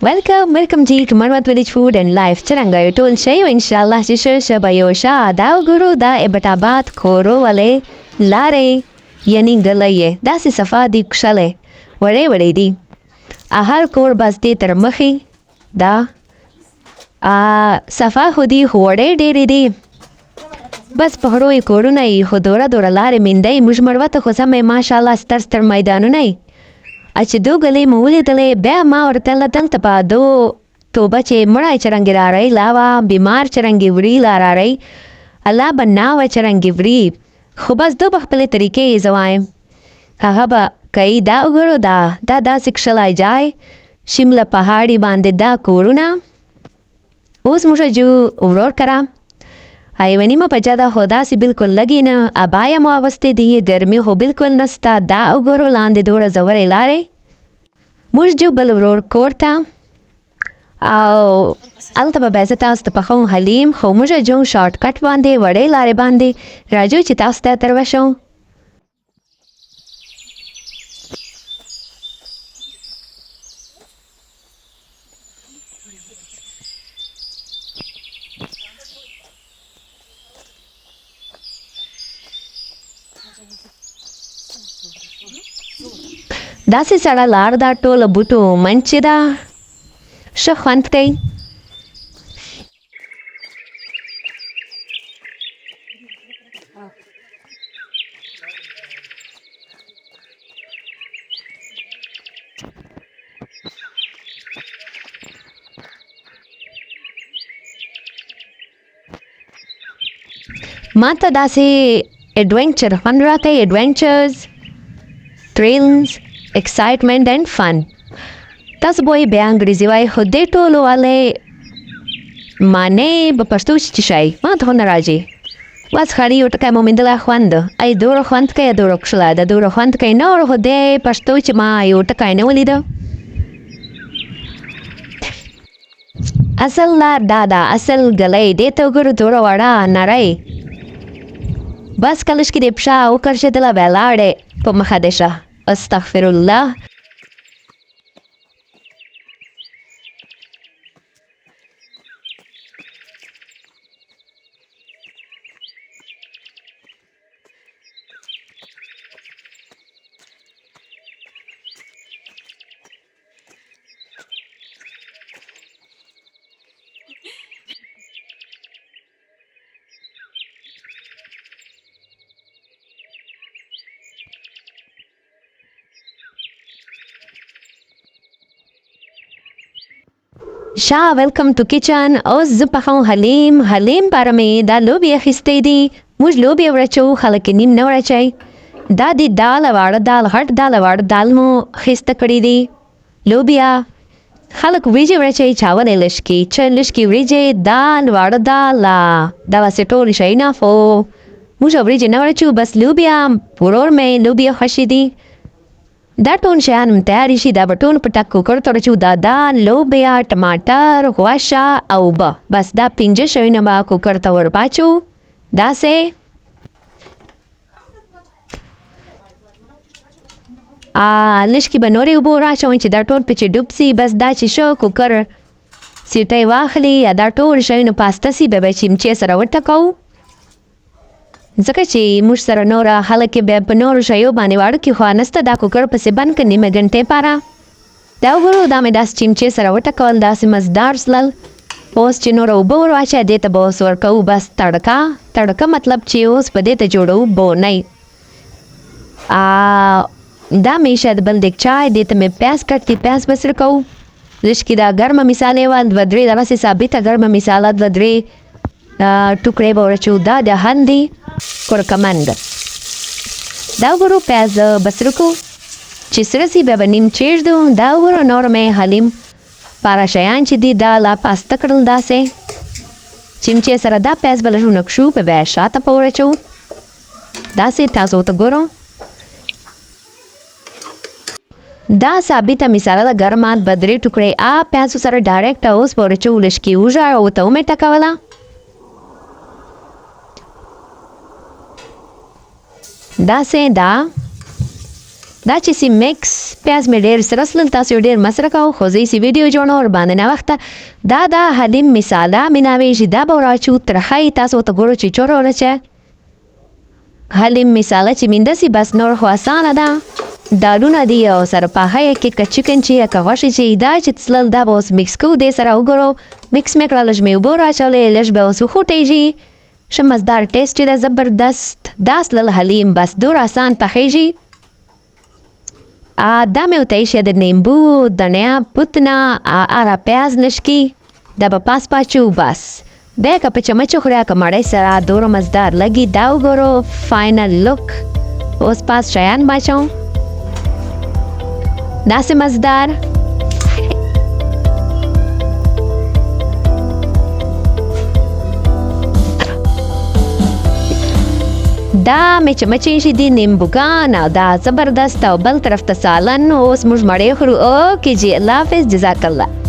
Welcome to Marwat Village Food and Life. Charanga yo tol shayo inshallah shisha shabayosha da guru da Abbottabad koro wale lare yani galaye da si safa di kshale wade di ahar kor basde termahi da safa khudi hode deri di बस पहड़ो ये कोरू नहीं हो दोरा दोरा लारे मिंदई मुझ मरवा तो खुसा में माशाल्लाह स्तर मैदानु नहीं अच्छे दो गले मूले तले बे माँ और तल तल तपा दो तो बचे मराई चरंगी ला रही लावा बीमार चरंगी वरी ला रही अल्लाह बनावा चरंगी वरी खुबस दो बखपले तरीके ये जवाएं कहाबा कई दा उगरो दा शिक्षलाई जाए शिमला पहाड़ी बांधे दा कोरुना उस मुझे जो उरोर करा आईवनी में पचादा होदा सी बिल्कुल लगी न अबाया मुआवस्ते दिए गर्मी हो बिल्कुल नस्ता दा उगरो लांदे दोरा जवरे लारे मुझ जो बलरोर कोरता आओ अलतबा बेजता पखों हलीम खो मुझे जो शॉर्टकट बांधे वड़े लारे बांधे राजू चितास्ता तरवशों दासी सड़ा लारदा टोल बुटो मंचिदा शखंतई माता दासी एडवेंचर फनराते adventures thrills, excitement and fun. Tas boy beangrizi wai khode tolo wale mane bapashto chishai ma thona raji was khari utaka momindala khwanda ai doro khwand kay doro kshla da doro khwand kay no khode pashto chma ai utaka ne walida asal la dada asal galay de to guru doro wada narai bas kalish ki depsha o karshe dela velade po mahadesha astaghfirullah Shah, welcome to kitchen. Oz zupahon Haleem parame da lobia khistedi. Muj lobia vracho khalakinim na vrachai. Da di dal award dal hart dal award dal mo khista kadi di. Lobia khalak vije vrachai chawal elishki chen lishki vije dal award dal la. Da vaseto lishaina fo. Muj vrije na vrachu bas lobia puror me lobia khashidi. دا ټون شیان تیاری شي دا بټون په ټک کوکر ترچو دا لوبیا ټماټر غوښه او بس دا پنځه شیونه به کوکر ته ور پاچو دا سه لشکې به نورې اوبه راچوئ چې دا ټول پکې ډوب سي بس دا چې شو کوکر سیټۍ واخلي یا دا ټول شیونه پاسته سي بیا به چمچې سره وټکوو ځکه چې موږ سره نوره خلک بیا په نورو شیو باندې واړو کې خو نسته دا کوکر پسې بند کړه نیمه ګنټې پاره دا وګورو دا مې داسې چمچې سره وټکول داسې مزدار سلل اوس چې نوره اوبه ور واچوه دې ته به اوس ورکوو بس تړکه مطلب چې اوس په دې ته جوړوو بونۍ دا مې شاید بل دیګ چای دې ته مې پیاز کټ دي پیاز به سره کوو لږکې دا ګرمه مسالې وه دوه درې دغسې ثابته ګرمه مساله دوه درې ټوکړې به ورچوو دا د هندي کورکمند دا وګورو پیاز بسره کو چې سره سي بیا به نیم چیږدو دا وګورو نور مې حلیم پاره شیان چې دي دا لا پاسته کړل داسې چمچې سره دا پیاز به لږ ونکشو په بیا شاته په ورچوو داسې تاسو ته ګورو دا ثابته مساله ده ګرمه به درې ټوکړې پیازو سره ډایرکټ اوس به ورچوو لږکې وژه او ته ومې ټکوله دا سه دا دا چې سي میکس پیاز مې ډېر سره سلل تاسو ډېر مصرف کوو خو زه سي ویډیو جوړو ور باندې نه وخته دا حلیم مثاله مې ناویږي دا به راچو ترخی تاسو ته ګورو چې چورو ورچه حلیم مثاله چې مینده سي بس نور خو اسانه ده دالونه دی او سره پاهی کې کچکن چې که غوښې چې دا چې تسلل دا به اوس میکس کوو دې سره وګورو میکس مې کړه لږ مې اوبه راچولې لږ به اوس وخوټېږي ښه مزدار ټیسټ چې ده زبردست دا سلل حلیم بس دور آسان پخېږي دا مې ورته ایښی د نیمبو دڼیا پوتنه اره پیاز نشکي دا به پاس پاچو بس بیا که په چمچ وخورې که مړۍ سره دوره مزدار لګي دا وګورو فاینل لوک اوس پاس شیان باچوم داسې مزدار دا مې چمچې ایښي دي نیمبوګان او دا زبردست او بل طرف ته سالن اوس موږ مړۍ خورو اوکې جی الله حافظ جزاک الله